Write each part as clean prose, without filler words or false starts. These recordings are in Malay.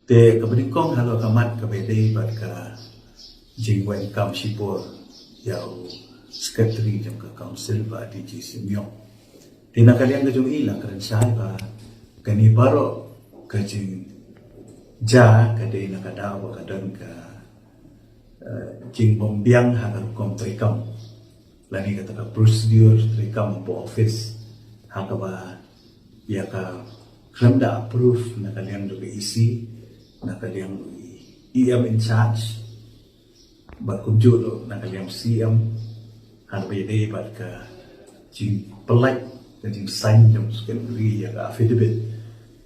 Te kebenikong halo kamat kabede ka jingwen kam sipor yau sekretari jam ka council ba di Simyong. Tina kalian kajung ila karen sai ba kani baro kajing ja kade nakadaw kadan ka jing bombiang hagar kom trikam lani kata ka prosedur trikam po office hakaba ya ka kremda approve na kalian do isi na kalian IM in charge berkunjul na kalian CM harba ide bat ka jing pelak dan jing sign jam sekali ya ka affidavit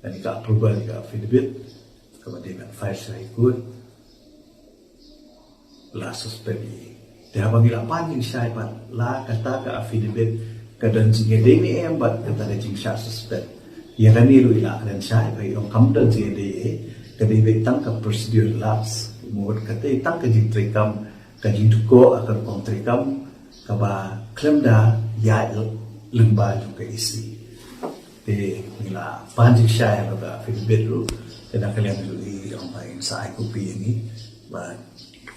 dan ka approval ka affidavit kemudian file saya ikut la suspend dia panggil apa jing saya bat la kata ka affidavit kadan jing ide ni bat kata jing saya suspend ya kan ni ila dan saya ba yung kamdan jing ide kadai betang ka prosedur lapse mod kata itang ka jing trikam ka jing duko akan kong trikam ka ba klemda ya lemba juga isi te nila panjik saya ka affidavit ru dan kalian dulu yang main saya kopi ini ba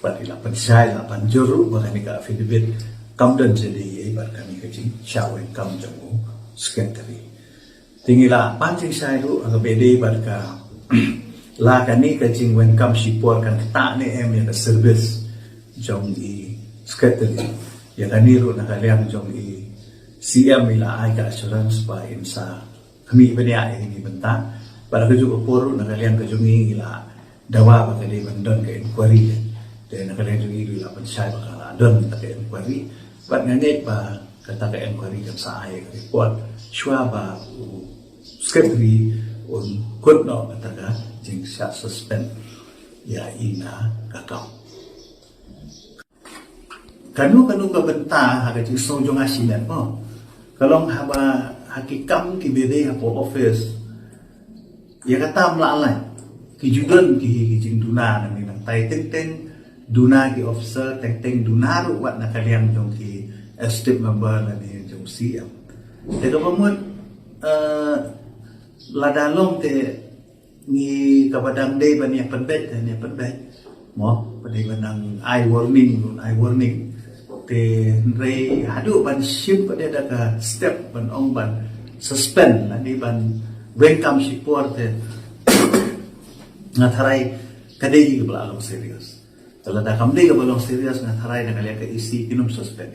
pada 8 saya 8 juru bahkan ka affidavit kamdan jadi ba kami ka jing shawen kam jamu sekretari tingila panjik saya ru aga bede ba ka la kani ka jing wen kam sipor kan ta ne em ya service jong i sekretari ya kani ru na kalian jong i CM ila ai ka assurance ba insa kami bania ini benta pada ke juga poru na kalian ka jong i ila dawa ba kali bandon ka inquiry dan na kalian jong i ila pensai ba ka don ta ka inquiry bat ngane ba kata ka inquiry kan sa ai ka report shwa ba sekretari un kunno kata ka jing sa suspend ya ina kakao kanu ka benta haga jing sojong asinan mo kalong haba hakikam ki bede hapo office ya kata mlalai ki judon ki jing duna nang nang tai teng duna ki officer teng duna ru wat na kalian jong ki estate member na ni jong CM te ka pamut ladalong te ni kabadang day ban yang penbet mo pada banang eye warning te rei hadu ban ship pada ada step ban ong ban suspend di ban welcome sipor te ngatharai kadai ke belakang serius kalau dah kamdai ke belakang serius ngatharai nak kalian ke isi kinum suspend